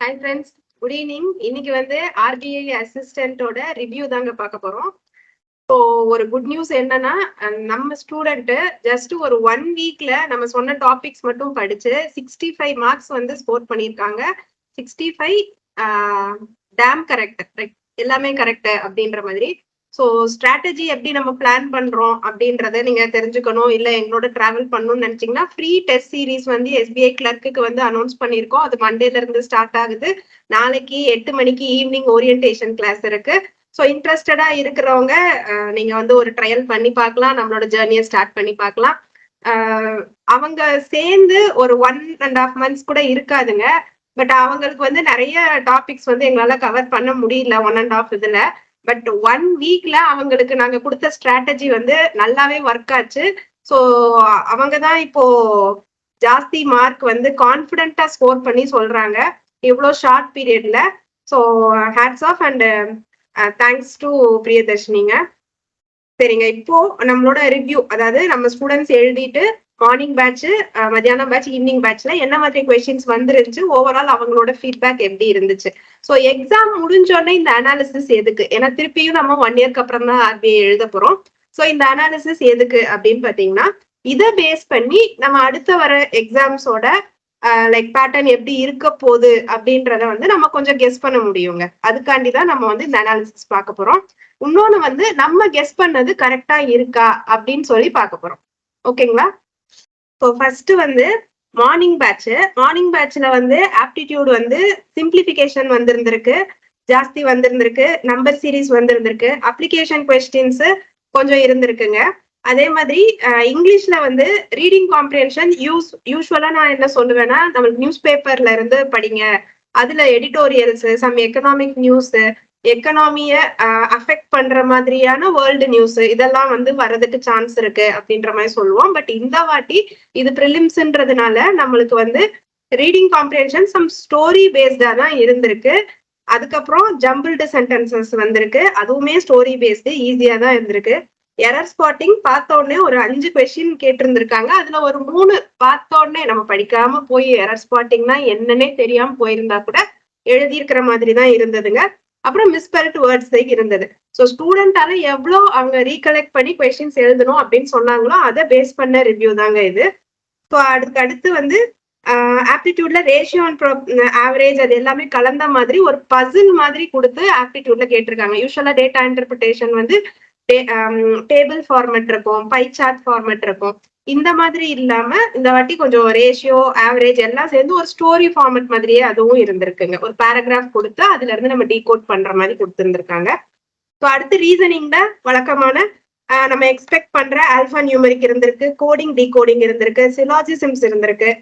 Hi friends, good evening. இன்னைக்கு வந்து RBI அசிஸ்டன்டோட review தாங்க பார்க்க போறோம். ஸோ ஒரு குட் நியூஸ் என்னன்னா நம்ம ஸ்டூடெண்ட் ஜஸ்ட் ஒரு 1 வீக்ல நம்ம சொன்ன டாபிக்ஸ் மட்டும் படிச்சு 65 மார்க்ஸ் வந்து ஸ்கோர் பண்ணியிருக்காங்க. 65 டேம் கரெக்ட், எல்லாமே கரெக்ட் அப்படின்ற மாதிரி. ஸோ ஸ்ட்ராட்டஜி எப்படி நம்ம பிளான் பண்றோம் அப்படின்றத நீங்க தெரிஞ்சுக்கணும். இல்ல எங்களோட டிராவல் பண்ணணும்னு நினைச்சீங்கன்னா ஃப்ரீ டெஸ்ட் சீரீஸ் வந்து SBI கிளர்க்கு வந்து அனௌன்ஸ் பண்ணியிருக்கோம். அது மண்டேல இருந்து ஸ்டார்ட் ஆகுது. நாளைக்கு 8 மணிக்கு ஈவினிங் ஓரியன்டேஷன் கிளாஸ் இருக்கு. ஸோ இன்ட்ரெஸ்டடா இருக்கிறவங்க நீங்க வந்து ஒரு ட்ரையல் பண்ணி பார்க்கலாம், நம்மளோட ஜேர்னியை ஸ்டார்ட் பண்ணி பார்க்கலாம். அவங்க சேர்ந்து ஒரு 1.5 months கூட இருக்காதுங்க. பட் அவங்களுக்கு வந்து நிறைய டாபிக்ஸ் வந்து எங்களால கவர் பண்ண முடியல 1.5 இதுல. பட் 1 வீக்ல அவங்களுக்கு நாங்க கொடுத்த ஸ்ட்ராட்டஜி வந்து நல்லாவே ஒர்க் ஆச்சு. ஸோ அவங்க தான் இப்போ ஜாஸ்தி மார்க் வந்து கான்பிடென்டா ஸ்கோர் பண்ணி சொல்றாங்க இவ்வளோ ஷார்ட் பீரியட்ல. So hats off and thanks to பிரியதர்ஷினிங்க. சரிங்க, இப்போ நம்மளோட ரிவ்யூ, அதாவது நம்ம ஸ்டூடெண்ட்ஸ் எழுதிட்டு மார்னிங் பேட்ச், மத்தியானம் பேட்ச், ஈவினிங் பேட்ச்ல என்ன மாதிரி கொஸ்டின்ஸ் வந்துருந்துச்சு, ஓவரால் அவங்களோட ஃபீட்பேக் எப்படி இருந்துச்சு. ஸோ எக்ஸாம் முடிஞ்சோடனே இந்த அனாலிசிஸ் எதுக்கு? ஏன்னா திருப்பியும் நம்ம 1 இயர்க்கு அப்புறம் தான் RBI எழுத போறோம். ஸோ இந்த அனாலிசிஸ் எதுக்கு அப்படின்னு பாத்தீங்கன்னா, இதை பேஸ் பண்ணி நம்ம அடுத்த வர எக்ஸாம்ஸோட லைக் பேட்டர்ன் எப்படி இருக்க போகுது அப்படின்றத வந்து நம்ம கொஞ்சம் கெஸ் பண்ண முடியுங்க. அதுக்காண்டிதான் நம்ம வந்து இந்த அனாலிசிஸ் பார்க்க போறோம். இன்னொன்னு வந்து நம்ம கெஸ் பண்ணது கரெக்டா இருக்கா அப்படின்னு சொல்லி பார்க்க போறோம். ஓகேங்களா? ஸோ ஃபர்ஸ்ட் வந்து மார்னிங் பேட்ச்ல வந்து ஆப்டிடியூட் வந்து சிம்பிளிஃபிகேஷன் வந்திருந்திருக்கு, ஜாஸ்தி வந்திருந்திருக்கு, நம்பர் சீரீஸ் வந்திருந்திருக்கு, அப்ளிகேஷன் கொஸ்டின்ஸ் கொஞ்சம் இருந்திருக்குங்க. அதே மாதிரி இங்கிலீஷ்ல வந்து ரீடிங் காம்ப்ரிஹென்ஷன் யூஸ்வலா நான் என்ன சொல்லுவேன்னா, நம்மளுக்கு நியூஸ் பேப்பர்ல இருந்து படிங்க, அதுல எடிட்டோரியல்ஸ், சம் எக்கனாமிக் நியூஸ், எக்கனாமிய அஃபெக்ட் பண்ற மாதிரியான வேர்ல்டு நியூஸ் இதெல்லாம் வந்து வர்றதுக்கு சான்ஸ் இருக்கு அப்படின்ற மாதிரி சொல்லுவோம். பட் இந்த வாட்டி இது ப்ரிலிம்ஸ்ன்றதுனால நம்மளுக்கு வந்து ரீடிங் காம்ப்ரிஹென்ஷன் சம் ஸ்டோரி பேஸ்டா தான் இருந்திருக்கு. அதுக்கப்புறம் ஜம்பிள்டு சென்டென்சஸ் வந்திருக்கு, அதுவுமே ஸ்டோரி பேஸ்டு ஈஸியா தான் இருந்திருக்கு. எரர் ஸ்பாட்டிங் பார்த்த உடனே ஒரு 5 கொஸ்டின் கேட்டிருந்திருக்காங்க. அதுல ஒரு 3 பார்த்த உடனே நம்ம படிக்காம போய் எரர் ஸ்பாட்டிங்னா என்னன்னே தெரியாம போயிருந்தா கூட எழுதியிருக்கிற மாதிரி தான் இருந்ததுங்க. அப்புறம் மிஸ்பெல்ட் வேர்ட்ஸ் இருந்தது. ஸோ ஸ்டூடெண்டால எவ்வளோ அவங்க ரீகலெக்ட் பண்ணி கொஸ்டின்ஸ் எழுதணும் அப்படின்னு சொன்னாங்களோ அதை பேஸ் பண்ண ரிவ்யூ தாங்க இது. ஸோ அடுத்து வந்து ஆப்டிடியூட்ல ரேஷியோ அண்ட் ஆவரேஜ் அது எல்லாமே கலந்த மாதிரி ஒரு பசில் மாதிரி கொடுத்து ஆப்டிடியூட்ல கேட்டிருக்காங்க. யூஸ்வலா டேட்டா இன்டர்பிரிட்டேஷன் வந்து டேபிள் ஃபார்மேட் இருக்கும், பை சார்ட் ஃபார்மேட் இருக்கும். இந்த மாதிரி இல்லாம இந்த வாட்டி கொஞ்சம் ரேஷியோ, ஆவரேஜ் எல்லாம் சேர்ந்து ஒரு ஸ்டோரி ஃபார்மேட் மாதிரியே அதுவும் இருந்திருக்குங்க. ஒரு பேராகிராஃப் கொடுத்து அதுல இருந்து நம்ம டீகோட் பண்ற மாதிரி கொடுத்துருந்துருக்காங்க. ஸோ அடுத்து ரீசனிங்ல வழக்கமான நம்ம எக்ஸ்பெக்ட் பண்ற ஆல்பா நியூமெரிக் இருந்திருக்கு, கோடிங் டீகோடிங் இருந்திருக்கு, சிலாஜிசம்ஸ் இருந்திருக்கு.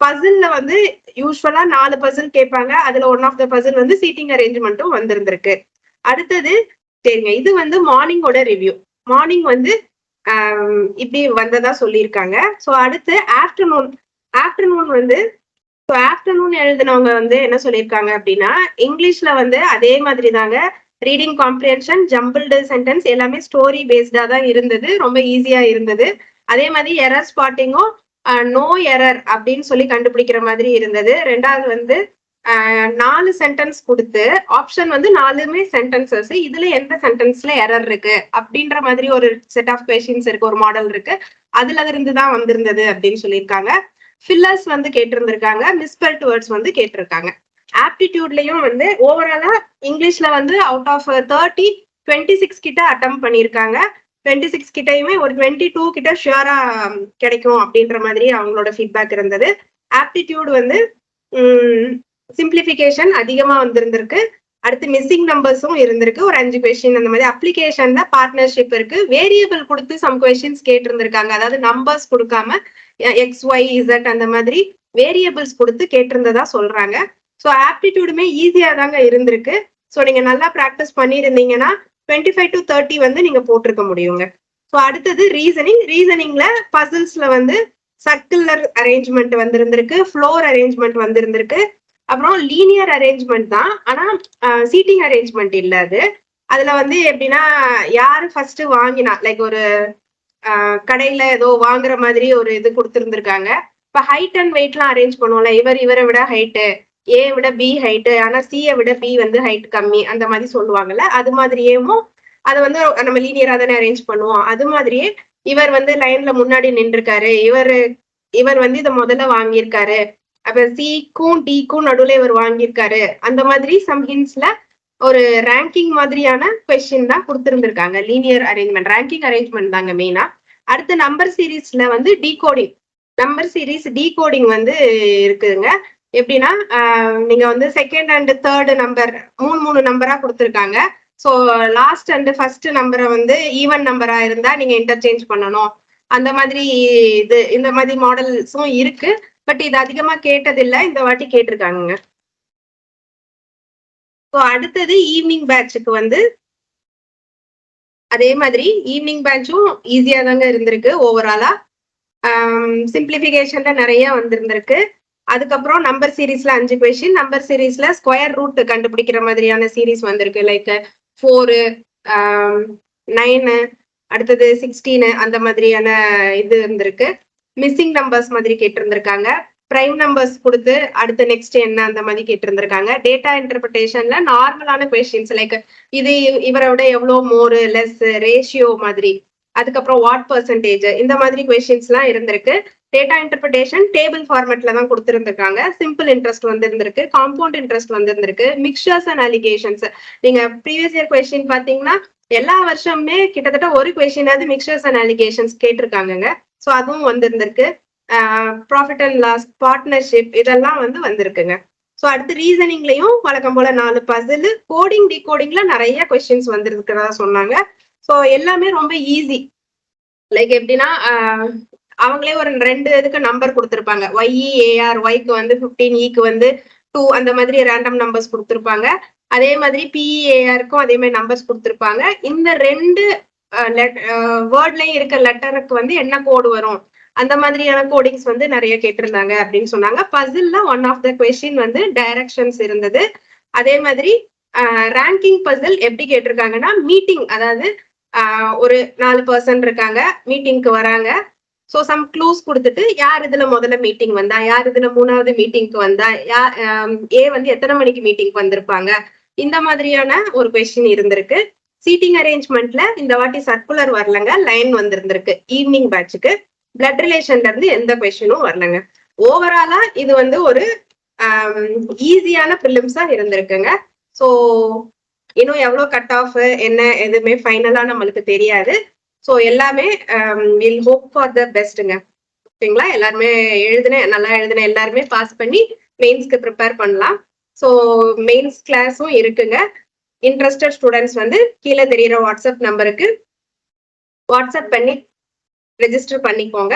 பசில்ல வந்து யூஸ்வலா 4 பசில் கேட்பாங்க, அதுல ஒன் ஆஃப் த பசில் வந்து சீட்டிங் அரேஞ்ச்மெண்ட்டும் வந்திருந்திருக்கு. அடுத்தது சரிங்க, இது வந்து மார்னிங்கோட ரிவ்யூ. மார்னிங் வந்து இப்படி வந்ததா சொல்லியிருக்காங்க. ஸோ அடுத்து ஆஃப்டர்நூன் வந்து ஆஃப்டர்நூன் எழுதினவங்க வந்து என்ன சொல்லியிருக்காங்க அப்படின்னா, இங்கிலீஷ்ல வந்து அதே மாதிரி தாங்க ரீடிங் காம்ப்ரிஹென்ஷன், ஜம்பிள்டு சென்டென்ஸ் எல்லாமே ஸ்டோரி பேஸ்டா தான் இருந்தது, ரொம்ப ஈஸியா இருந்தது. அதே மாதிரி எரர் ஸ்பாட்டிங்கும் நோ எரர் அப்படின்னு சொல்லி கண்டுபிடிக்கிற மாதிரி இருந்தது. ரெண்டாவது வந்து 4 சென்டென்ஸ் கொடுத்து ஆப்ஷன் வந்து 4மே சென்டென்சஸ், இதுல எந்த சென்டென்ஸ்ல எரர் இருக்கு அப்படின்ற மாதிரி ஒரு செட் ஆஃப் கொஸ்டின்ஸ் இருக்கு, ஒரு மாடல் இருக்கு, அதுல இருந்து தான் வந்திருந்தது அப்படின்னு சொல்லியிருக்காங்க. ஃபில்லர்ஸ் வந்து கேட்டிருந்திருக்காங்க, மிஸ்பெல்ட் வேர்ட்ஸ் வந்து கேட்டிருக்காங்க. ஆப்டிடியூட்லயும் வந்து ஓவராலா இங்கிலீஷ்ல வந்து அவுட் ஆஃப் 30 26 கிட்ட அட்டம் பண்ணியிருக்காங்க. 26 கிட்டையுமே ஒரு 22 கிட்ட ஷியரா கிடைக்கும் அப்படின்ற மாதிரி அவங்களோட ஃபீட்பேக் இருந்தது. ஆப்டிடியூட் வந்து சிம்பிளிஃபிகேஷன் அதிகமா வந்திருந்திருக்கு. அடுத்து மிஸ்ஸிங் நம்பர்ஸும் இருந்திருக்கு, ஒரு 5 கொஸ்டின். அந்த மாதிரி அப்ளிகேஷன்ல பார்ட்னர்ஷிப் இருக்கு, வேரியபிள் கொடுத்து சம் கொஸ்டின்ஸ் கேட்டிருந்திருக்காங்க. அதாவது நம்பர்ஸ் கொடுக்காம XYZ அந்த மாதிரி வேரியபிள்ஸ் கொடுத்து கேட்டிருந்ததா சொல்றாங்க. ஸோ ஆப்டிடியூடுமே ஈஸியா தாங்க இருந்திருக்கு. ஸோ நீங்க நல்லா ப்ராக்டிஸ் பண்ணியிருந்தீங்கன்னா 25 to 30 வந்து நீங்க போட்டிருக்க முடியுங்க. ஸோ அடுத்தது ரீசனிங்ல பசில்ஸ்ல வந்து சர்க்குலர் அரேஞ்ச்மெண்ட் வந்திருந்திருக்கு, ஃப்ளோர் அரேஞ்ச்மெண்ட் வந்திருந்திருக்கு, அப்புறம் லீனியர் அரேஞ்ச்மெண்ட் தான், ஆனா சீட்டிங் அரேஞ்ச்மெண்ட் இல்ல. அதுல வந்து எப்படின்னா யாரு ஃபர்ஸ்ட் வாங்கினா, லைக் ஒரு கடையில ஏதோ வாங்குற மாதிரி ஒரு இது கொடுத்துருந்துருக்காங்க. இப்ப ஹைட் அண்ட் வெயிட் எல்லாம் அரேஞ்ச் பண்ணுவோம்ல, இவரை விட ஹைட்டு, ஏ விட பி ஹைட்டு, ஆனா சியை விட பி வந்து ஹைட் கம்மி, அந்த மாதிரி சொல்லுவாங்கல்ல. அது மாதிரியேவும் அதை வந்து நம்ம லீனியரா தானே அரேஞ்ச் பண்ணுவோம். அது மாதிரியே இவர் வந்து லைன்ல முன்னாடி நின்றுருக்காரு, இவர் வந்து இதை முதல்ல வாங்கியிருக்காரு, அப்ப சிக்கும் டிக்கும் நடுவுல இவர் வாங்கியிருக்காரு. அந்த மாதிரி சம் ஹிண்ட்ஸ்ல ஒரு ரேங்கிங் மாதிரியான கொஸ்டின் தான் கொடுத்திருந்திருக்காங்க. லீனியர் அரேஞ்ச்மெண்ட், ரேங்கிங் அரேஞ்ச்மெண்ட் தாங்க மெயினா. அடுத்து நம்பர் சீரீஸ்ல வந்து டீகோடிங், நம்பர் சீரீஸ் டீகோடிங் வந்து இருக்குதுங்க. எப்படின்னா நீங்க வந்து செகண்ட் அண்ட் தேர்ட் நம்பர் மூணு நம்பரா கொடுத்துருக்காங்க. ஸோ லாஸ்ட் அண்ட் ஃபர்ஸ்ட் நம்பரை வந்து ஈவன் நம்பரா இருந்தா நீங்க இன்டர்சேஞ்ச் பண்ணணும். அந்த மாதிரி இந்த மாதிரி மாடல்ஸும் இருக்கு. பட் இது அதிகமா கேட்டதில்லை, இந்த வாட்டி கேட்டிருக்காங்க. ஸோ அடுத்தது ஈவினிங் பேட்சுக்கு வந்து அதே மாதிரி ஈவினிங் பேட்சும் ஈஸியா தாங்க இருந்திருக்கு. ஓவராலா சிம்பிளிபிகேஷன்ல நிறைய வந்திருந்திருக்கு. அதுக்கப்புறம் நம்பர் சீரீஸ்ல 5 கொஸ்டின், நம்பர் சீரீஸ்ல ஸ்கொயர் ரூட் கண்டுபிடிக்கிற மாதிரியான சீரீஸ் வந்திருக்கு. லைக் 4, 9, அடுத்தது 16 அந்த மாதிரியான இது இருந்திருக்கு. மிஸ்ஸிங் நம்பர்ஸ் மாதிரி கேட்டிருந்திருக்காங்க. பிரைம் நம்பர்ஸ் கொடுத்து அடுத்த நெக்ஸ்ட் என்ன அந்த மாதிரி கேட்டிருந்திருக்காங்க. டேட்டா இன்டர்பிரிட்டேஷன்ல நார்மலான கொஸ்டின்ஸ் லைக் இது இவரோட எவ்வளவு மோர் லெஸ் ரேஷியோ மாதிரி, அதுக்கப்புறம் வாட் பர்சன்டேஜ், இந்த மாதிரி கொஸ்டின்ஸ் எல்லாம் இருந்திருக்கு. டேட்டா இன்டர்பிரிட்டேஷன் டேபிள் ஃபார்மேட்ல தான் கொடுத்திருந்திருக்காங்க. சிம்பிள் இன்ட்ரெஸ்ட் வந்திருந்திருக்கு, காம்பவுண்ட் இன்ட்ரெஸ்ட் வந்திருந்திருக்கு, மிக்சர்ஸ் அண்ட் அலிகேஷன்ஸ். நீங்க ப்ரீவியஸ் இயர் கொஸ்டின் பாத்தீங்கன்னா எல்லா வருஷமுமே கிட்டத்தட்ட ஒரு கொஸ்டினாவது மிக்சர்ஸ் அண்ட் அலிகேஷன்ஸ் கேட்டிருக்காங்க. ஸோ அதுவும் வந்திருந்திருக்கு. ப்ராஃபிட் அண்ட் லாஸ், பார்ட்னர்ஷிப், இதெல்லாம் வந்து வந்திருக்குங்க. ஸோ அடுத்து ரீசனிங்லயும் வழக்கம் போல 4 பசில், கோடிங் டிகோடிங்ல நிறைய கொஸ்டின்ஸ் வந்திருக்கிறதா சொன்னாங்க. ஸோ எல்லாமே ரொம்ப ஈஸி. லைக் எப்படின்னா அவங்களே ஒரு 2 இதுக்கு நம்பர் கொடுத்துருப்பாங்க. ஒய்இஏஆர், ஒய்க்கு வந்து 15, ஈக்கு வந்து 2, அந்த மாதிரி ரேண்டம் நம்பர்ஸ் கொடுத்துருப்பாங்க. அதே மாதிரி பிஇஏஆருக்கும் அதே மாதிரி நம்பர்ஸ் கொடுத்துருப்பாங்க. இந்த 2 வேர்ட்லயும் இருக்க லெட்டருக்கு வந்து என்ன கோடு வரும், அந்த மாதிரியான கோடிங்ஸ் வந்து நிறைய கேட்டிருந்தாங்க அப்படின்னு சொன்னாங்க. பசில்ல ஒன் ஆஃப் த கொஸ்டின் வந்து டைரக்ஷன்ஸ் இருந்தது. அதே மாதிரி ரேங்கிங் பசில் எப்படி கேட்டிருக்காங்கன்னா மீட்டிங், அதாவது ஒரு 4 பர்சன் இருக்காங்க, மீட்டிங்க்கு வராங்க. ஸோ சம் க்ளூஸ் கொடுத்துட்டு யார் இதுல முதல்ல மீட்டிங் வந்தா, யார் இதுல 3வது மீட்டிங்க்கு வந்தா, ஏ வந்து எத்தனை மணிக்கு மீட்டிங் வந்திருப்பாங்க, இந்த மாதிரியான ஒரு கொஸ்டின் இருந்திருக்கு. சீட்டிங் அரேஞ்ச்மெண்ட்ல இந்த வாட்டி சர்க்குலர் வரலங்க, லைன் வந்திருந்திருக்கு ஈவினிங் பேட்சுக்கு. பிளட் ரிலேஷன்ல இருந்து எந்த கொஸ்டினும் வரலங்க. ஓவராலா இது வந்து ஒரு ஈஸியான பிலிம்ஸா இருந்திருக்குங்க. ஸோ இன்னும் எவ்வளவு கட் ஆஃப் என்ன எதுவுமே ஃபைனலா நம்மளுக்கு தெரியாது. ஸோ எல்லாமே வில் ஹோப் ஃபார் த பெஸ்ட்டுங்க. ஓகேங்களா? எல்லாருமே நல்லா எழுதின எல்லாருமே பாஸ் பண்ணி மெயின்ஸ்க்கு ப்ரிப்பேர் பண்ணலாம். ஸோ மெயின்ஸ் கிளாஸும் இருக்குங்க. இன்ட்ரெஸ்டட் ஸ்டூடெண்ட்ஸ் வந்து கீழே தெரியுற வாட்ஸ்அப் நம்பருக்கு வாட்ஸ்அப் பண்ணி ரெஜிஸ்டர் பண்ணிக்கோங்க.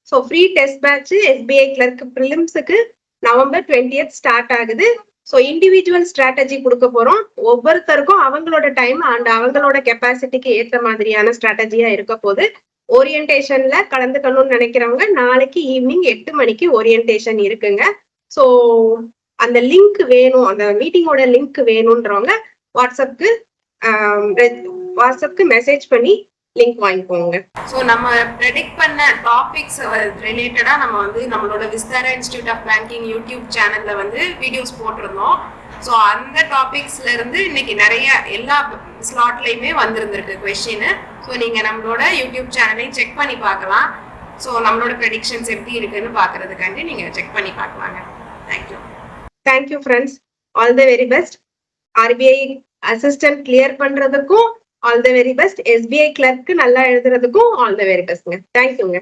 So free test batch SBI clerk ப்ரிலிம்ஸுக்கு November 20th ஸ்டார்ட் ஆகுது. ஸோ இண்டிவிஜுவல் ஸ்ட்ராட்டஜி கொடுக்க போறோம். ஒவ்வொருத்தருக்கும் அவங்களோட டைம் அண்ட் அவங்களோட கெப்பாசிட்டிக்கு ஏற்ற மாதிரியான ஸ்ட்ராட்டஜியா இருக்க போது. ஓரியன்டேஷன்ல கலந்துக்கணும்னு நினைக்கிறவங்க நாளைக்கு ஈவினிங் 8 மணிக்கு ஓரியன்டேஷன் இருக்குங்க. ஸோ அந்த லிங்க் வேணும், அந்த மீட்டிங்கோட லிங்க் வேணும்ன்றவங்க வாட்ஸ்அப்க்கு மெசேஜ் பண்ணி லிங்க் வாங்கிக்கோங்க. ஸோ நம்ம ப்ரெடிக்ட் பண்ண டாபிக்ஸ் ரிலேட்டடா நம்ம வந்து நம்மளோட Vistara institute of banking YouTube சேனல்ல வந்து வீடியோஸ் போட்டிருந்தோம். ஸோ அந்த டாபிக்ஸ்ல இருந்து இன்னைக்கு நிறைய எல்லா ஸ்லாட்லயுமே வந்திருந்திருக்கு கொஸ்டின். ஸோ நீங்க நம்மளோட யூடியூப் சேனலையும் செக் பண்ணி பார்க்கலாம். ஸோ நம்மளோட ப்ரெடிக்ஷன்ஸ் எப்படி இருக்குன்னு பாக்குறதுக்காண்டி நீங்க செக் பண்ணி பார்க்கலாங்க. Thank you. Thank you friends. All the very best. RBI assistant clear பண்றதுக்கும் all the very best. SBI கிளர்க்கு நல்லா எழுதுறதுக்கும் ஆல் த வெரி பெஸ்ட்ங்க. தேங்க்யூங்க.